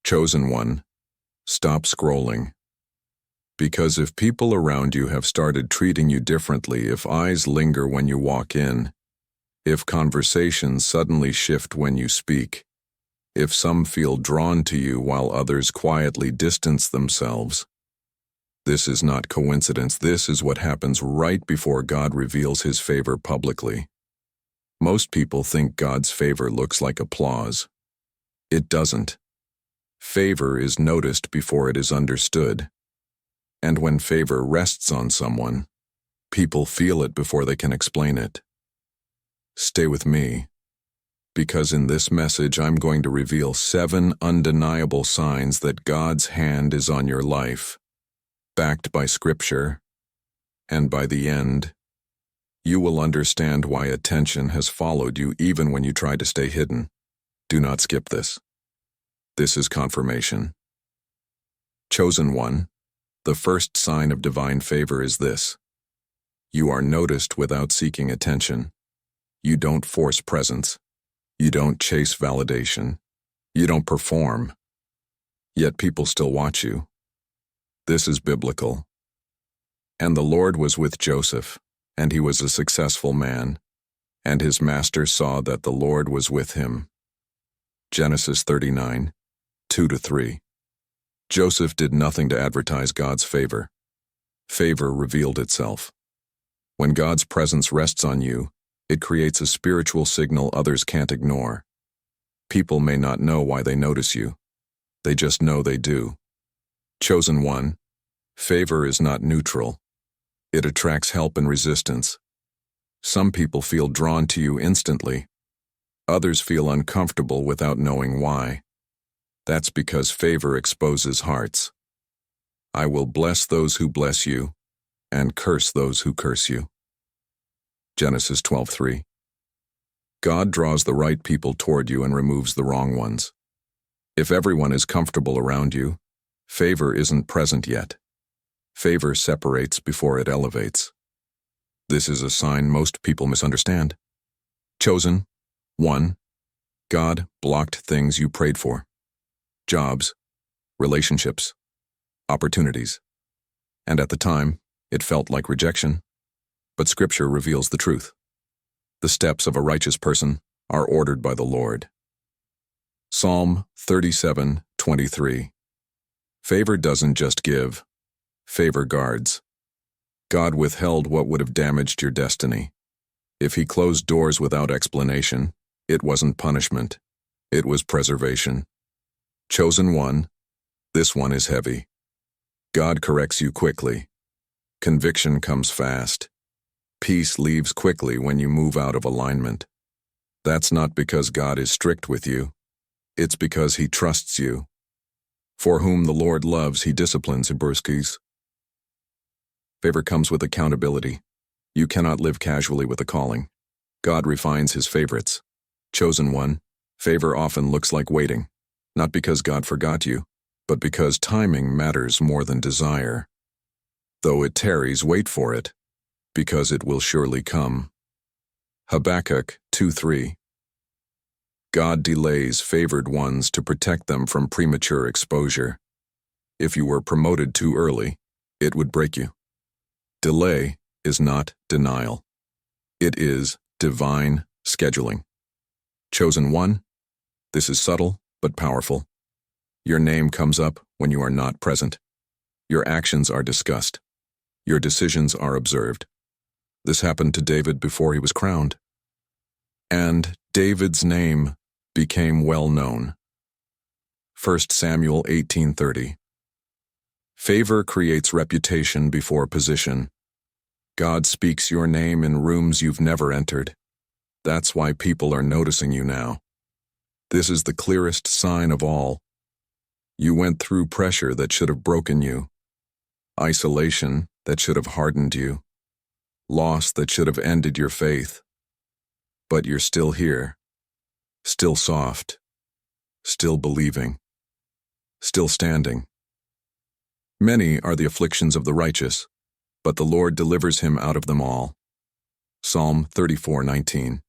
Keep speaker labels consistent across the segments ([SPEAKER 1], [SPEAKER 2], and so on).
[SPEAKER 1] Chosen one, stop scrolling. Because if people around you have started treating you differently, if eyes linger when you walk in, if conversations suddenly shift when you speak, if some feel drawn to you while others quietly distance themselves, this is not coincidence. This is what happens right before God reveals His favor publicly. Most people think God's favor looks like applause. It doesn't. Favor is noticed before it is understood. And when favor rests on someone, people feel it before they can explain it. Stay with me, because in this message I'm going to reveal 7 undeniable signs that God's hand is on your life, backed by Scripture, and by the end, you will understand why attention has followed you even when you try to stay hidden. Do not skip this. This is confirmation. Chosen one, the first sign of divine favor is this: you are noticed without seeking attention. You don't force presence. You don't chase validation. You don't perform. Yet people still watch you. This is biblical. And the Lord was with Joseph, and he was a successful man, and his master saw that the Lord was with him. Genesis 39, 2-3. Joseph did nothing to advertise God's favor. Favor revealed itself. When God's presence rests on you, it creates a spiritual signal others can't ignore. People may not know why they notice you. They just know they do. Chosen one, favor is not neutral. It attracts help and resistance. Some people feel drawn to you instantly. Others feel uncomfortable without knowing why. That's because favor exposes hearts. I will bless those who bless you, and curse those who curse you. Genesis 12:3. God draws the right people toward you and removes the wrong ones. If everyone is comfortable around you, favor isn't present yet. Favor separates before it elevates. This is a sign most people misunderstand. Chosen one, God blocked things you prayed for. Jobs, relationships, opportunities. And at the time, it felt like rejection. But Scripture reveals the truth. The steps of a righteous person are ordered by the Lord. Psalm 37:23. Favor doesn't just give, favor guards. God withheld what would have damaged your destiny. If He closed doors without explanation, it wasn't punishment, it was preservation. Chosen one, this one is heavy. God corrects you quickly. Conviction comes fast. Peace leaves quickly when you move out of alignment. That's not because God is strict with you. It's because He trusts you. For whom the Lord loves, He disciplines. Hebrews. Favor comes with accountability. You cannot live casually with a calling. God refines His favorites. Chosen one, favor often looks like waiting. Not because God forgot you, but because timing matters more than desire. Though it tarries, wait for it, because it will surely come. Habakkuk 2:3. God delays favored ones to protect them from premature exposure. If you were promoted too early, it would break you. Delay is not denial. It is divine scheduling. Chosen one, this is subtle but powerful. Your name comes up when you are not present. Your actions are discussed. Your decisions are observed. This happened to David before he was crowned. And David's name became well known. 1 Samuel 18:30. Favor creates reputation before position. God speaks your name in rooms you've never entered. That's why people are noticing you now. This is the clearest sign of all. You went through pressure that should have broken you, isolation that should have hardened you, loss that should have ended your faith. But you're still here, still soft, still believing, still standing. Many are the afflictions of the righteous, but the Lord delivers him out of them all. Psalm 34:19.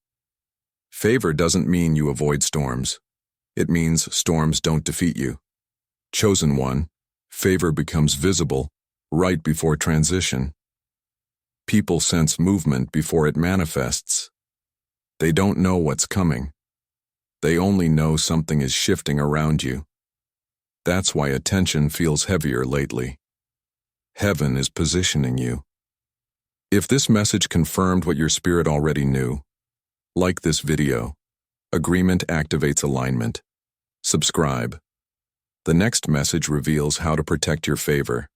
[SPEAKER 1] Favor doesn't mean you avoid storms. It means storms don't defeat you. Chosen one, favor becomes visible right before transition. People sense movement before it manifests. They don't know what's coming. They only know something is shifting around you. That's why attention feels heavier lately. Heaven is positioning you. If this message confirmed what your spirit already knew, like this video. Agreement activates alignment. Subscribe. The next message reveals how to protect your favor.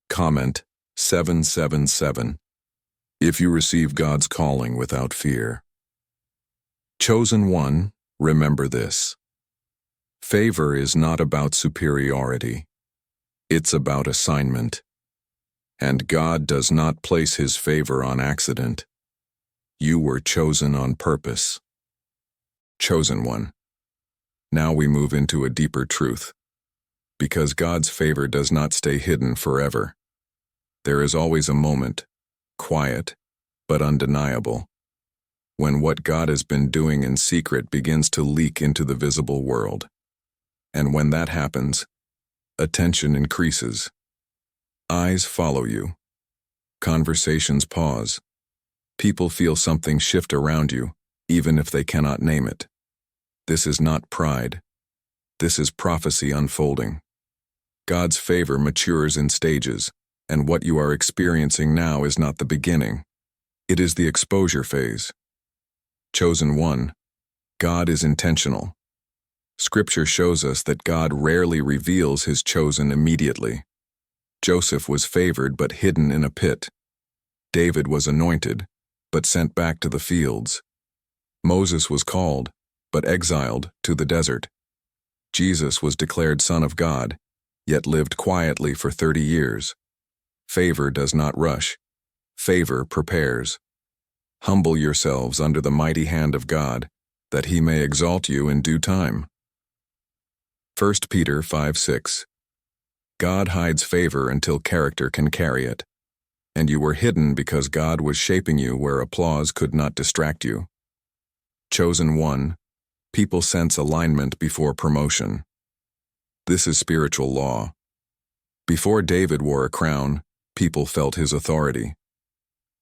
[SPEAKER 1] Comment 777 if you receive God's calling without fear. Chosen one, remember this. Favor is not about superiority. It's about assignment. And God does not place His favor on accident. You were chosen on purpose. Chosen one. Now we move into a deeper truth. Because God's favor does not stay hidden forever. There is always a moment, quiet, but undeniable, when what God has been doing in secret begins to leak into the visible world. And when that happens, attention increases. Eyes follow you. Conversations pause. People feel something shift around you, even if they cannot name it. This is not pride. This is prophecy unfolding. God's favor matures in stages, and what you are experiencing now is not the beginning. It is the exposure phase. Chosen one, God is intentional. Scripture shows us that God rarely reveals His chosen immediately. Joseph was favored but hidden in a pit. David was anointed, but sent back to the fields. Moses was called, but exiled to the desert. Jesus was declared Son of God, yet lived quietly for 30 years. Favor does not rush. Favor prepares. Humble yourselves under the mighty hand of God, that He may exalt you in due time. 1 Peter 5:6. God hides favor until character can carry it. And you were hidden because God was shaping you where applause could not distract you. Chosen one, people sense alignment before promotion. This is spiritual law. Before David wore a crown, people felt his authority.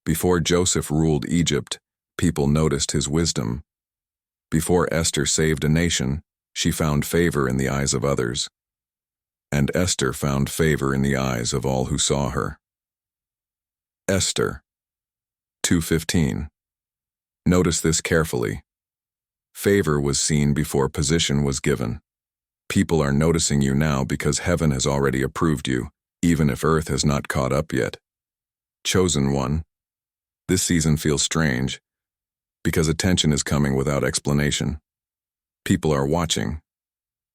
[SPEAKER 1] Before Joseph ruled Egypt, people noticed his wisdom. Before Esther saved a nation, she found favor in the eyes of others. And Esther found favor in the eyes of all who saw her. Esther 2:15. Notice this carefully. Favor was seen before position was given. People are noticing you now because heaven has already approved you, even if earth has not caught up yet. Chosen one. This season feels strange, because attention is coming without explanation. People are watching,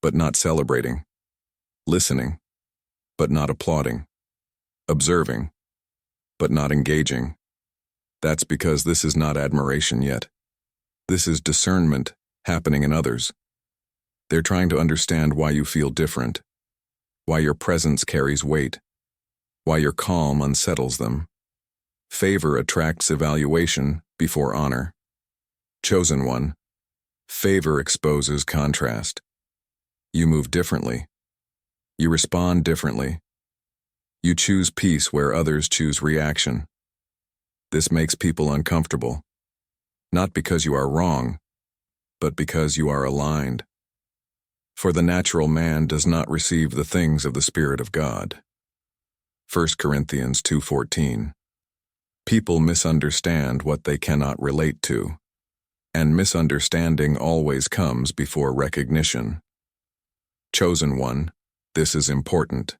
[SPEAKER 1] but not celebrating. Listening, but not applauding. Observing, but not engaging. That's because this is not admiration yet. This is discernment happening in others. They're trying to understand why you feel different, why your presence carries weight, why your calm unsettles them. Favor attracts evaluation before honor. Chosen one, favor exposes contrast. You move differently. You respond differently. You choose peace where others choose reaction. This makes people uncomfortable, not because you are wrong, but because you are aligned. For the natural man does not receive the things of the Spirit of God. 1 Corinthians 2:14. People misunderstand what they cannot relate to, and misunderstanding always comes before recognition. Chosen one, this is important.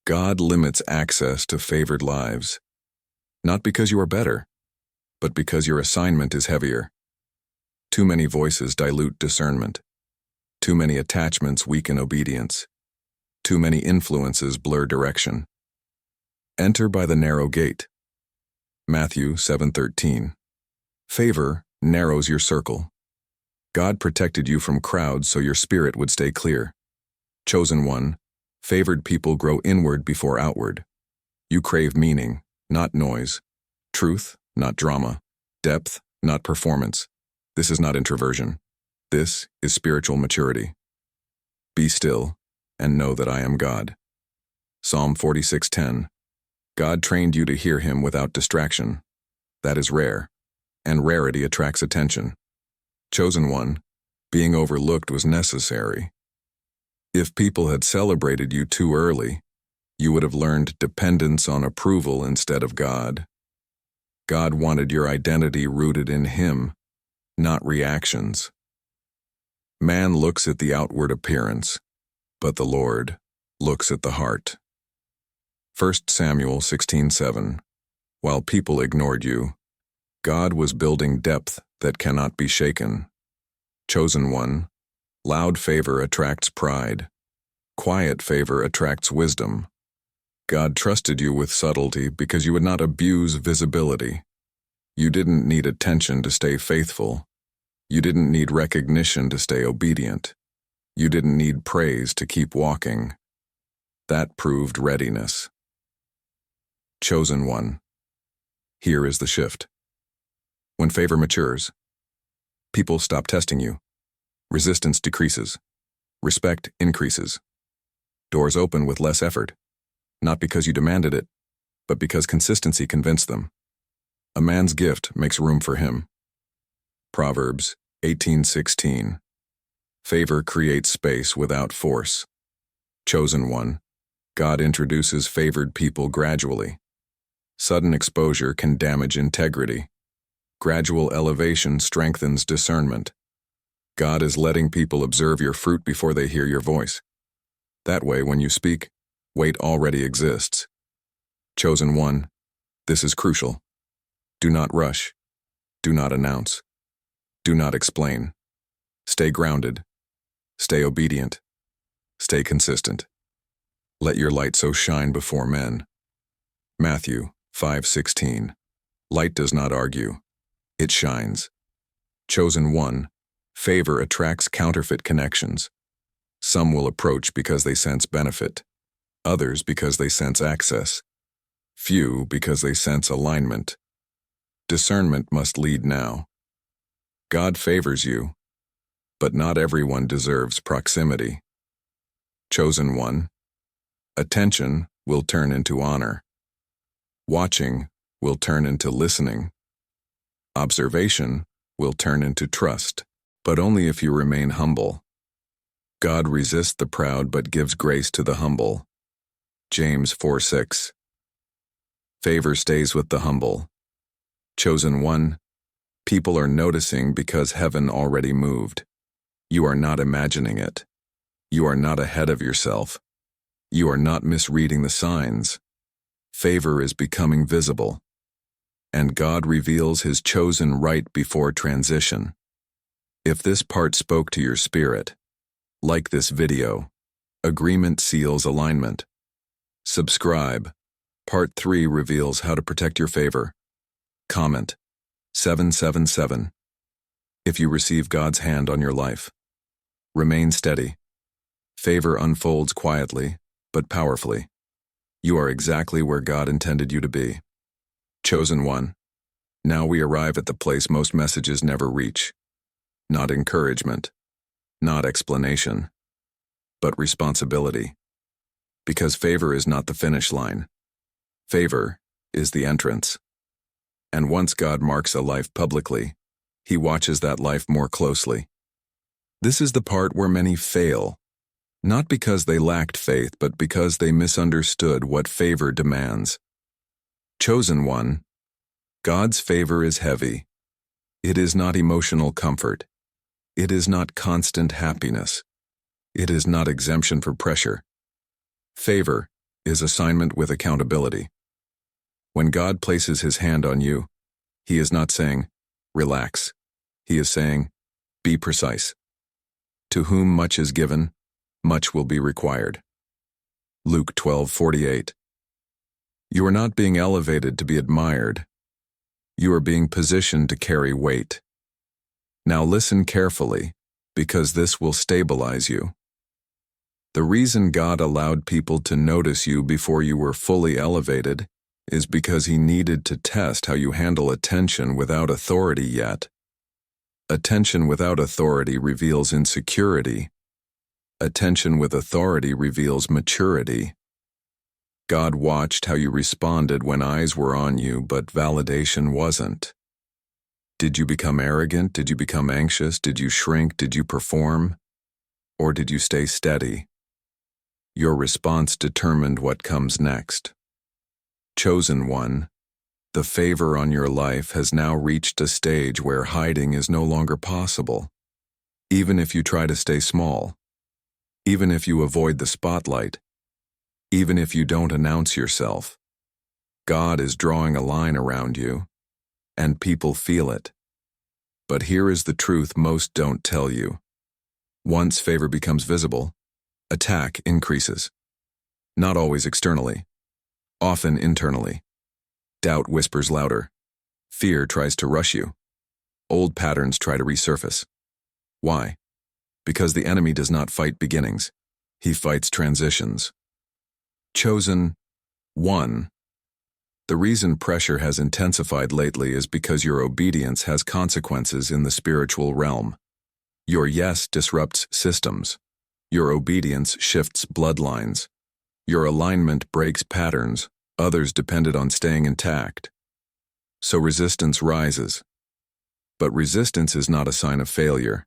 [SPEAKER 1] God limits access to favored lives, not because you are better, but because your assignment is heavier. Too many voices dilute discernment. Too many attachments weaken obedience. Too many influences blur direction. Enter by the narrow gate. Matthew 7:13. Favor narrows your circle. God protected you from crowds so your spirit would stay clear. Chosen one, favored people grow inward before outward. You crave meaning, not noise. Truth, not drama. Depth, not performance. This is not introversion. This is spiritual maturity. Be still, and know that I am God. Psalm 46:10. God trained you to hear him without distraction. That is rare, and rarity attracts attention. Chosen one, being overlooked was necessary. If people had celebrated you too early, you would have learned dependence on approval instead of God. God wanted your identity rooted in him, not reactions. Man looks at the outward appearance, but the Lord looks at the heart. 1 Samuel 16:7. While people ignored you, God was building depth that cannot be shaken. Chosen one, loud favor attracts pride. Quiet favor attracts wisdom. God trusted you with subtlety because you would not abuse visibility. You didn't need attention to stay faithful. You didn't need recognition to stay obedient. You didn't need praise to keep walking. That proved readiness. Chosen one. Here is the shift. When favor matures, people stop testing you. Resistance decreases. Respect increases. Doors open with less effort, not because you demanded it, but because consistency convinced them. A man's gift makes room for him. Proverbs 18:16. Favor creates space without force. Chosen one. God introduces favored people gradually. Sudden exposure can damage integrity. Gradual elevation strengthens discernment. God is letting people observe your fruit before they hear your voice. That way, when you speak, weight already exists. Chosen one, this is crucial. Do not rush. Do not announce. Do not explain. Stay grounded. Stay obedient. Stay consistent. Let your light so shine before men. Matthew 5:16. Light does not argue. It shines. Chosen one, favor attracts counterfeit connections. Some will approach because they sense benefit. Others because they sense access. Few because they sense alignment. Discernment must lead now. God favors you, but not everyone deserves proximity. Chosen one, attention will turn into honor. Watching will turn into listening. Observation will turn into trust, but only if you remain humble. God resists the proud but gives grace to the humble. James 4:6. Favor stays with the humble. Chosen one, people are noticing because heaven already moved. You are not imagining it. You are not ahead of yourself. You are not misreading the signs. Favor is becoming visible. And God reveals his chosen right before transition. If this part spoke to your spirit, like this video, agreement seals alignment. Subscribe. Part 3 reveals how to protect your favor. Comment 777. If you receive God's hand on your life, remain steady. Favor unfolds quietly, but powerfully. You are exactly where God intended you to be. Chosen one. Now we arrive at the place most messages never reach. Not encouragement, not explanation, but responsibility. Because favor is not the finish line. Favor is the entrance. And once God marks a life publicly, he watches that life more closely. This is the part where many fail, not because they lacked faith, but because they misunderstood what favor demands. Chosen one, God's favor is heavy. It is not emotional comfort. It is not constant happiness. It is not exemption for pressure. Favor is assignment with accountability. When God places his hand on you, he is not saying, relax. He is saying, be precise. To whom much is given, much will be required. Luke 12:48. You are not being elevated to be admired. You are being positioned to carry weight. Now listen carefully, because this will stabilize you. The reason God allowed people to notice you before you were fully elevated is because he needed to test how you handle attention without authority yet. Attention without authority reveals insecurity. Attention with authority reveals maturity. God watched how you responded when eyes were on you, but validation wasn't. Did you become arrogant? Did you become anxious? Did you shrink? Did you perform? Or did you stay steady? Your response determined what comes next. Chosen one, the favor on your life has now reached a stage where hiding is no longer possible. Even if you try to stay small, even if you avoid the spotlight, even if you don't announce yourself, God is drawing a line around you, and people feel it. But here is the truth most don't tell you. Once favor becomes visible, attack increases. Not always externally, often internally. Doubt whispers louder. Fear tries to rush you. Old patterns try to resurface. Why? Because the enemy does not fight beginnings. He fights transitions. Chosen one. The reason pressure has intensified lately is because your obedience has consequences in the spiritual realm. Your yes disrupts systems. Your obedience shifts bloodlines. Your alignment breaks patterns others depended on staying intact. So resistance rises. But resistance is not a sign of failure.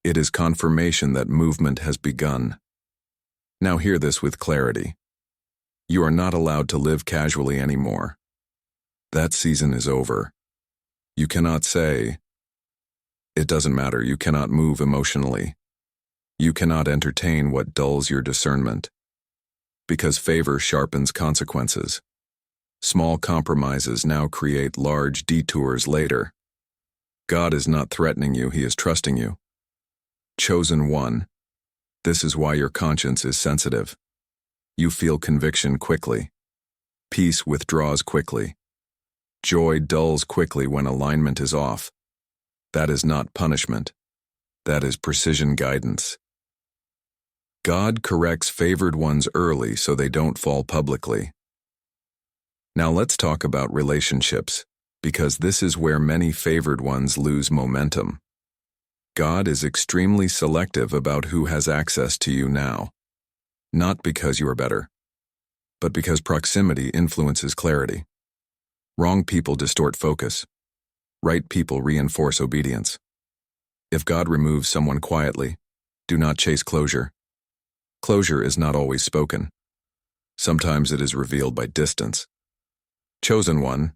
[SPEAKER 1] It is confirmation that movement has begun. Now hear this with clarity. You are not allowed to live casually anymore. That season is over. You cannot say, "It doesn't matter." You cannot move emotionally. You cannot entertain what dulls your discernment. Because favor sharpens consequences. Small compromises now create large detours later. God is not threatening you, He is trusting you. Chosen one, this is why your conscience is sensitive. You feel conviction quickly. Peace withdraws quickly. Joy dulls quickly when alignment is off. That is not punishment. That is precision guidance. God corrects favored ones early so they don't fall publicly. Now let's talk about relationships, because this is where many favored ones lose momentum. God is extremely selective about who has access to you now. Not because you are better, but because proximity influences clarity. Wrong people distort focus. Right people reinforce obedience. If God removes someone quietly, do not chase closure. Closure is not always spoken. Sometimes it is revealed by distance. Chosen one,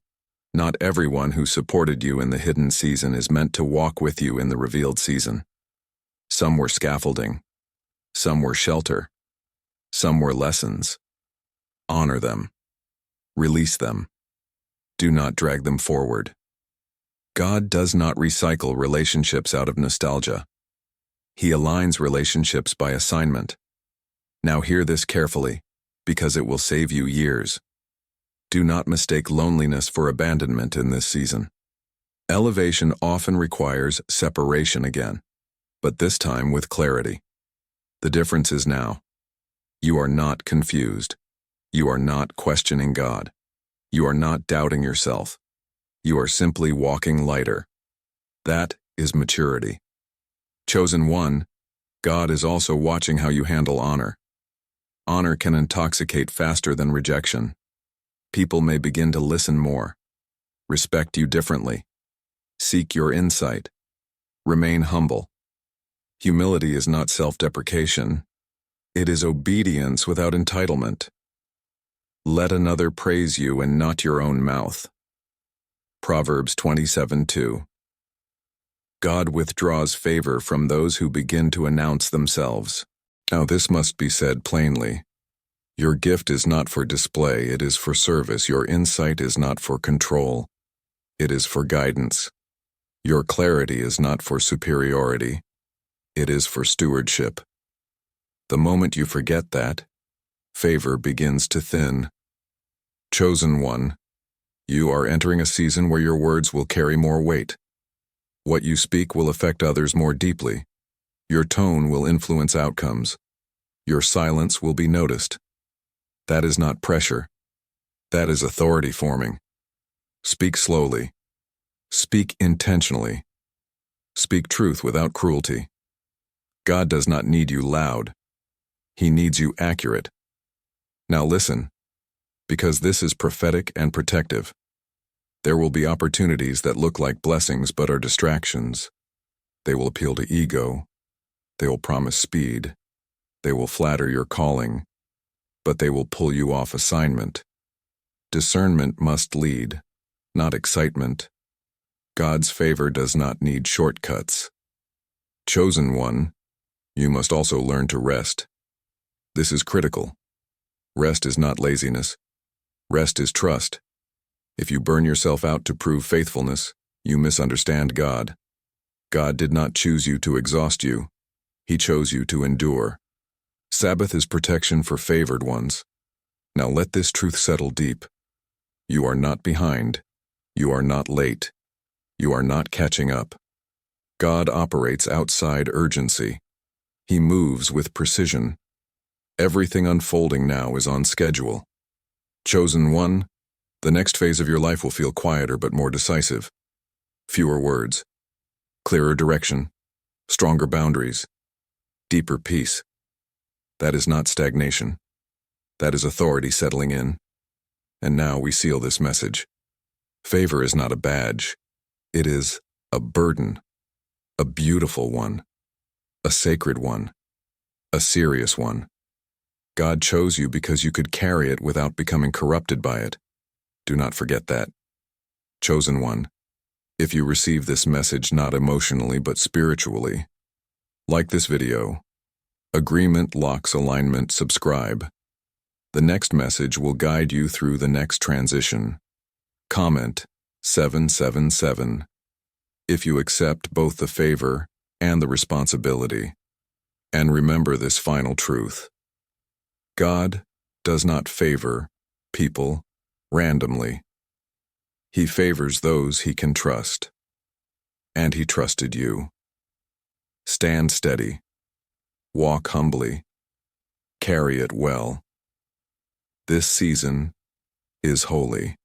[SPEAKER 1] not everyone who supported you in the hidden season is meant to walk with you in the revealed season. Some were scaffolding. Some were shelter. Some were lessons. Honor them. Release them. Do not drag them forward. God does not recycle relationships out of nostalgia. He aligns relationships by assignment. Now hear this carefully, because it will save you years. Do not mistake loneliness for abandonment in this season. Elevation often requires separation again, but this time with clarity. The difference is now. You are not confused. You are not questioning God. You are not doubting yourself. You are simply walking lighter. That is maturity. Chosen one, God is also watching how you handle honor. Honor can intoxicate faster than rejection. People may begin to listen more, respect you differently, seek your insight, remain humble. Humility is not self-deprecation. It is obedience without entitlement. Let another praise you and not your own mouth. Proverbs 27:2. God withdraws favor from those who begin to announce themselves. Now this must be said plainly. Your gift is not for display, it is for service. Your insight is not for control, it is for guidance. Your clarity is not for superiority, it is for stewardship. The moment you forget that, favor begins to thin. Chosen one, you are entering a season where your words will carry more weight. What you speak will affect others more deeply. Your tone will influence outcomes. Your silence will be noticed. That is not pressure. That is authority forming. Speak slowly. Speak intentionally. Speak truth without cruelty. God does not need you loud. He needs you accurate. Now listen, because this is prophetic and protective. There will be opportunities that look like blessings but are distractions. They will appeal to ego. They will promise speed. They will flatter your calling, but they will pull you off assignment. Discernment must lead, not excitement. God's favor does not need shortcuts. Chosen one, you must also learn to rest. This is critical. Rest is not laziness. Rest is trust. If you burn yourself out to prove faithfulness, you misunderstand God. God did not choose you to exhaust you. He chose you to endure. Sabbath is protection for favored ones. Now let this truth settle deep. You are not behind. You are not late. You are not catching up. God operates outside urgency. He moves with precision. Everything unfolding now is on schedule. Chosen one, the next phase of your life will feel quieter but more decisive. Fewer words, clearer direction, stronger boundaries, deeper peace. That is not stagnation. That is authority settling in. And now we seal this message. Favor is not a badge. It is a burden, a beautiful one, a sacred one, a serious one. God chose you because you could carry it without becoming corrupted by it. Do not forget that. Chosen one, if you receive this message not emotionally but spiritually, like this video, agreement locks alignment, subscribe. The next message will guide you through the next transition. Comment 777 if you accept both the favor and the responsibility. And remember this final truth. God does not favor people randomly. He favors those he can trust. And he trusted you. Stand steady. Walk humbly. Carry it well. This season is holy.